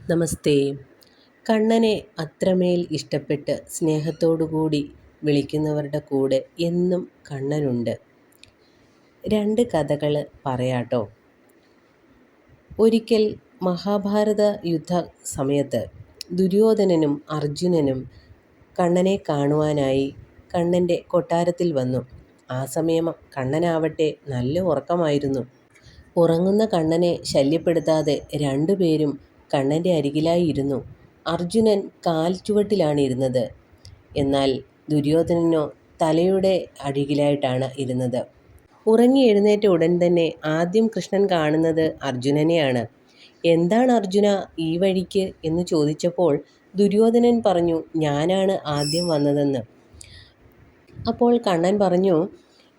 നമസ്തേ. കണ്ണനെ അത്രമേൽ ഇഷ്ടപ്പെട്ട് സ്നേഹത്തോടുകൂടി വിളിക്കുന്നവരുടെ കൂടെ എന്നും കണ്ണനുണ്ട്. രണ്ട് കഥകൾ പറയാട്ടോ. ഒരിക്കൽ മഹാഭാരത യുദ്ധ സമയത്ത് ദുര്യോധനനും അർജുനനും കണ്ണനെ കാണുവാനായി കണ്ണൻ്റെ കൊട്ടാരത്തിൽ വന്നു. ആ സമയം കണ്ണനാവട്ടെ നല്ല ഉറക്കമായിരുന്നു. ഉറങ്ങുന്ന കണ്ണനെ ശല്യപ്പെടുത്താതെ രണ്ടുപേരും കണ്ണൻ്റെ അരികിലായി ഇരുന്നു. അർജുനൻ കാൽ ചുവട്ടിലാണ് ഇരുന്നത്. എന്നാൽ ദുര്യോധനനോ തലയുടെ അരികിലായിട്ടാണ് ഇരുന്നത്. ഉറങ്ങി എഴുന്നേറ്റ ഉടൻ തന്നെ ആദ്യം കൃഷ്ണൻ കാണുന്നത് അർജുനനെയാണ്. "എന്താണ് അർജുന ഈ വഴിക്ക്?" എന്ന് ചോദിച്ചപ്പോൾ ദുര്യോധനൻ പറഞ്ഞു, "ഞാനാണ് ആദ്യം വന്നതെന്ന്." അപ്പോൾ കണ്ണൻ പറഞ്ഞു,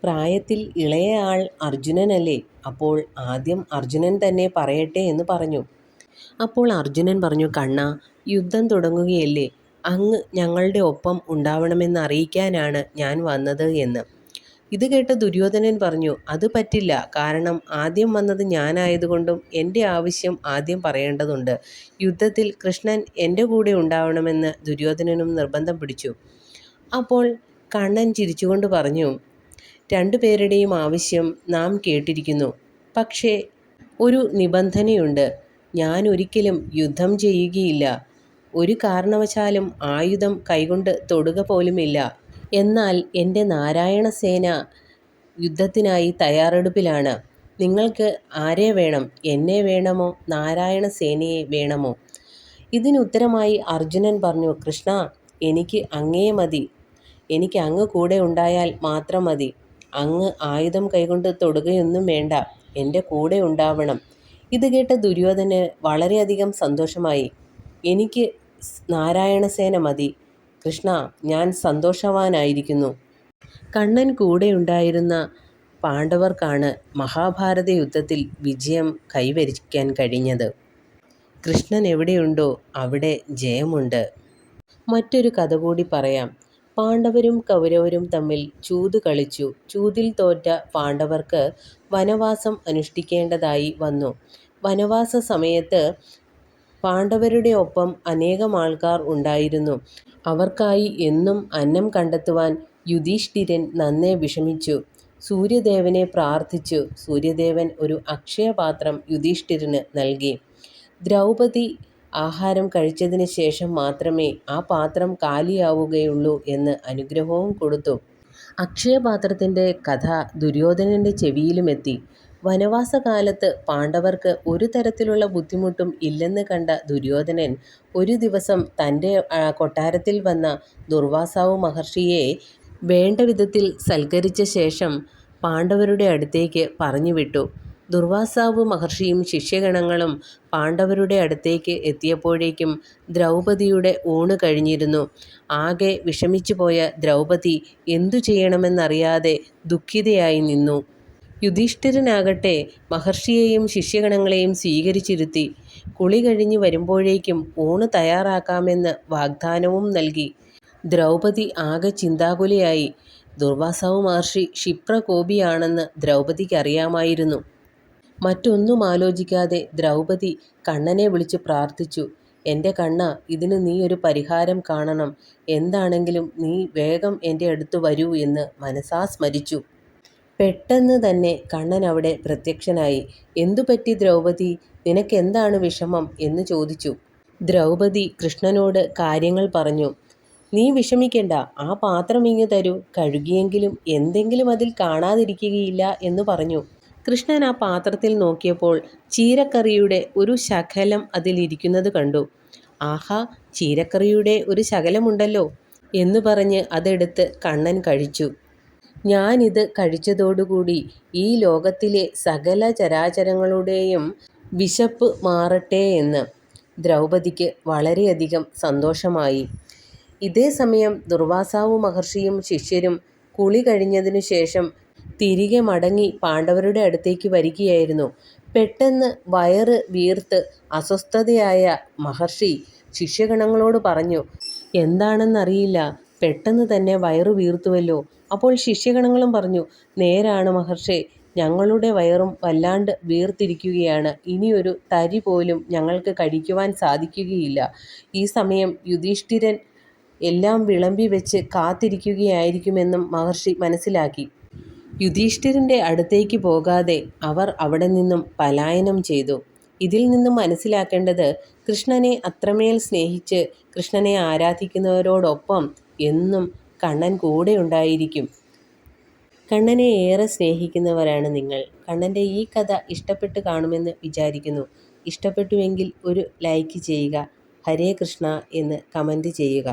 "പ്രായത്തിൽ ഇളയ ആൾ അർജുനനല്ലേ? അപ്പോൾ ആദ്യം അർജുനൻ തന്നെ പറയട്ടെ" എന്ന് പറഞ്ഞു. അപ്പോൾ അർജുനൻ പറഞ്ഞു, "കണ്ണാ, യുദ്ധം തുടങ്ങുകയല്ലേ, അങ്ങ് ഞങ്ങളുടെ ഒപ്പം ഉണ്ടാവണമെന്ന് അറിയിക്കാനാണ് ഞാൻ വന്നത്" എന്ന്. ഇത് കേട്ട ദുര്യോധനൻ പറഞ്ഞു, "അത് പറ്റില്ല. കാരണം ആദ്യം വന്നത് ഞാനായതുകൊണ്ടും എൻ്റെ ആവശ്യം ആദ്യം പറയേണ്ടതുണ്ട്. യുദ്ധത്തിൽ കൃഷ്ണൻ എൻ്റെ കൂടെ ഉണ്ടാവണമെന്ന് ദുര്യോധനനും നിർബന്ധം പിടിച്ചു." അപ്പോൾ കണ്ണൻ ചിരിച്ചുകൊണ്ട് പറഞ്ഞു, "രണ്ടുപേരുടെയും ആവശ്യം നാം കേട്ടിരിക്കുന്നു. പക്ഷേ ഒരു നിബന്ധനയുണ്ട്. ഞാൻ ഒരിക്കലും യുദ്ധം ചെയ്യുകയില്ല. ഒരു കാരണവശാലും ആയുധം കൈകൊണ്ട് തൊടുക പോലുമില്ല. എന്നാൽ എൻ്റെ നാരായണസേന യുദ്ധത്തിനായി തയ്യാറെടുപ്പിലാണ്. നിങ്ങൾക്ക് ആരെ വേണം? എന്നെ വേണമോ നാരായണസേനയെ വേണമോ?" ഇതിനുത്തരമായി അർജുനൻ പറഞ്ഞു, "കൃഷ്ണ, എനിക്ക് അങ്ങയെ മതി. എനിക്ക് അങ്ങ് കൂടെ ഉണ്ടായാൽ മാത്രം മതി. അങ്ങ് ആയുധം കൈകൊണ്ട് തൊടുകയൊന്നും വേണ്ട. എൻ്റെ കൂടെ ഉണ്ടാവണം." ഇത് കേട്ട ദുര്യോധനന് വളരെയധികം സന്തോഷമായി. "എനിക്ക് നാരായണസേന മതി കൃഷ്ണ, ഞാൻ സന്തോഷവാനായിരിക്കുന്നു." കണ്ണൻ കൂടെയുണ്ടായിരുന്ന പാണ്ഡവർക്കാണ് മഹാഭാരത യുദ്ധത്തിൽ വിജയം കൈവരിക്കാൻ കഴിഞ്ഞത്. കൃഷ്ണൻ എവിടെയുണ്ടോ അവിടെ ജയമുണ്ട്. മറ്റൊരു കഥ കൂടി പറയാം. പാണ്ഡവരും കൗരവരും തമ്മിൽ ചൂത് കളിച്ചു. ചൂതിൽ തോറ്റ പാണ്ഡവർക്ക് വനവാസം അനുഷ്ഠിക്കേണ്ടതായി വന്നു. വനവാസ സമയത്ത് പാണ്ഡവരുടെ ഒപ്പം അനേകം ആൾക്കാർ ഉണ്ടായിരുന്നു. അവർക്കായി എന്നും അന്നം കണ്ടെത്തുവാൻ യുധിഷ്ഠിരൻ നന്നേ വിഷമിച്ചു. സൂര്യദേവനെ പ്രാർത്ഥിച്ചു. സൂര്യദേവൻ ഒരു അക്ഷയപാത്രം യുധിഷ്ഠിരന് നൽകി. ദ്രൗപദി ആഹാരം കഴിച്ചതിന് ശേഷം മാത്രമേ ആ പാത്രം കാലിയാവുകയുള്ളൂ എന്ന് അനുഗ്രഹവും കൊടുത്തു. അക്ഷയപാത്രത്തിൻ്റെ കഥ ദുര്യോധനൻ്റെ ചെവിയിലുമെത്തി. വനവാസകാലത്ത് പാണ്ഡവർക്ക് ഒരു തരത്തിലുള്ള ബുദ്ധിമുട്ടും ഇല്ലെന്ന് കണ്ട ദുര്യോധനൻ ഒരു ദിവസം തൻ്റെ കൊട്ടാരത്തിൽ വന്ന ദുർവാസാവ് മഹർഷിയെ വേണ്ട വിധത്തിൽ സൽക്കരിച്ച ശേഷം പാണ്ഡവരുടെ അടുത്തേക്ക് പറഞ്ഞുവിട്ടു. ദുർവാസാവ് മഹർഷിയും ശിഷ്യഗണങ്ങളും പാണ്ഡവരുടെ അടുത്തേക്ക് എത്തിയപ്പോഴേക്കും ദ്രൗപദിയുടെ ഊണ് കഴിഞ്ഞിരുന്നു. ആകെ വിഷമിച്ചു പോയ ദ്രൗപദി എന്തു ചെയ്യണമെന്നറിയാതെ ദുഃഖിതയായി നിന്നു. യുധിഷ്ഠിരനാകട്ടെ മഹർഷിയെയും ശിഷ്യഗണങ്ങളെയും സ്വീകരിച്ചിരുത്തി. കുളി കഴിഞ്ഞ് വരുമ്പോഴേക്കും ഊണ് തയ്യാറാക്കാമെന്ന് വാഗ്ദാനവും നൽകി. ദ്രൗപദി ആകെ ചിന്താകുലയായി. ദുർവാസാവ് മഹർഷി ക്ഷിപ്രകോപിയാണെന്ന് ദ്രൗപദിക്കറിയാമായിരുന്നു. മറ്റൊന്നും ആലോചിക്കാതെ ദ്രൗപദി കണ്ണനെ വിളിച്ച് പ്രാർത്ഥിച്ചു. "എൻ്റെ കണ്ണ, ഇതിന് നീ ഒരു പരിഹാരം കാണണം. എന്താണെങ്കിലും നീ വേഗം എൻ്റെ അടുത്ത് വരൂ" എന്ന് മനസാ സ്മരിച്ചു. പെട്ടെന്ന് തന്നെ കണ്ണൻ അവിടെ പ്രത്യക്ഷനായി. "എന്തുപറ്റി ദ്രൗപദി? നിനക്കെന്താണ് വിഷമം?" എന്ന് ചോദിച്ചു. ദ്രൗപദി കൃഷ്ണനോട് കാര്യങ്ങൾ പറഞ്ഞു. "നീ വിഷമിക്കണ്ട. ആ പാത്രം ഇങ്ങ് തരൂ. കഴുകിയെങ്കിലും എന്തെങ്കിലും അതിൽ കാണാതിരിക്കുകയില്ല" എന്ന് പറഞ്ഞു. കൃഷ്ണൻ ആ പാത്രത്തിൽ നോക്കിയപ്പോൾ ചീരക്കറിയുടെ ഒരു ശകലം അതിലിരിക്കുന്നത് കണ്ടു. "ആഹാ, ചീരക്കറിയുടെ ഒരു ശകലമുണ്ടല്ലോ" എന്ന് പറഞ്ഞ് അതെടുത്ത് കണ്ണൻ കഴിച്ചു. "ഞാനിത് കഴിച്ചതോടുകൂടി ഈ ലോകത്തിലെ സകല ചരാചരങ്ങളുടെയും വിശപ്പ് മാറട്ടെ" എന്ന് ദ്രൗപദിക്ക് വളരെയധികം സന്തോഷമായി. ഇതേ സമയം ദുർവാസാവ് മഹർഷിയും ശിഷ്യരും കുളി കഴിഞ്ഞതിനു ശേഷം തിരികെ മടങ്ങി പാണ്ഡവരുടെ അടുത്തേക്ക് വരികയായിരുന്നു. പെട്ടെന്ന് വയറ് വീർത്ത് അസ്വസ്ഥതയായ മഹർഷി ശിഷ്യഗണങ്ങളോട് പറഞ്ഞു, "എന്താണെന്നറിയില്ല, പെട്ടെന്ന് തന്നെ വയറു വീർത്തുവല്ലോ." അപ്പോൾ ശിഷ്യഗണങ്ങളും പറഞ്ഞു, "നേരാണ് മഹർഷേ, ഞങ്ങളുടെ വയറും വല്ലാണ്ട് വീർത്തിരിക്കുകയാണ്. ഇനിയൊരു തരി പോലും ഞങ്ങൾക്ക് കഴിക്കുവാൻ സാധിക്കുകയില്ല. ഈ സമയം യുധിഷ്ഠിരൻ എല്ലാം വിളമ്പി വെച്ച് കാത്തിരിക്കുകയായിരിക്കുമെന്നും മഹർഷി മനസ്സിലാക്കി. യുധിഷ്ഠിരൻ്റെ അടുത്തേക്ക് പോകാതെ അവർ അവിടെ നിന്നും പലായനം ചെയ്തു. ഇതിൽ നിന്നും മനസ്സിലാക്കേണ്ടത്, കൃഷ്ണനെ അത്രമേൽ സ്നേഹിച്ച് കൃഷ്ണനെ ആരാധിക്കുന്നവരോടൊപ്പം എന്നും കണ്ണൻ കൂടെ ഉണ്ടായിരിക്കും. കണ്ണനെ ഏറെ സ്നേഹിക്കുന്നവരാണ് നിങ്ങൾ. കണ്ണൻ്റെ ഈ കഥ ഇഷ്ടപ്പെട്ട് കാണുമെന്ന് വിചാരിക്കുന്നു. ഇഷ്ടപ്പെട്ടുവെങ്കിൽ ഒരു ലൈക്ക് ചെയ്യുക. ഹരേ കൃഷ്ണ എന്ന് കമൻറ്റ് ചെയ്യുക.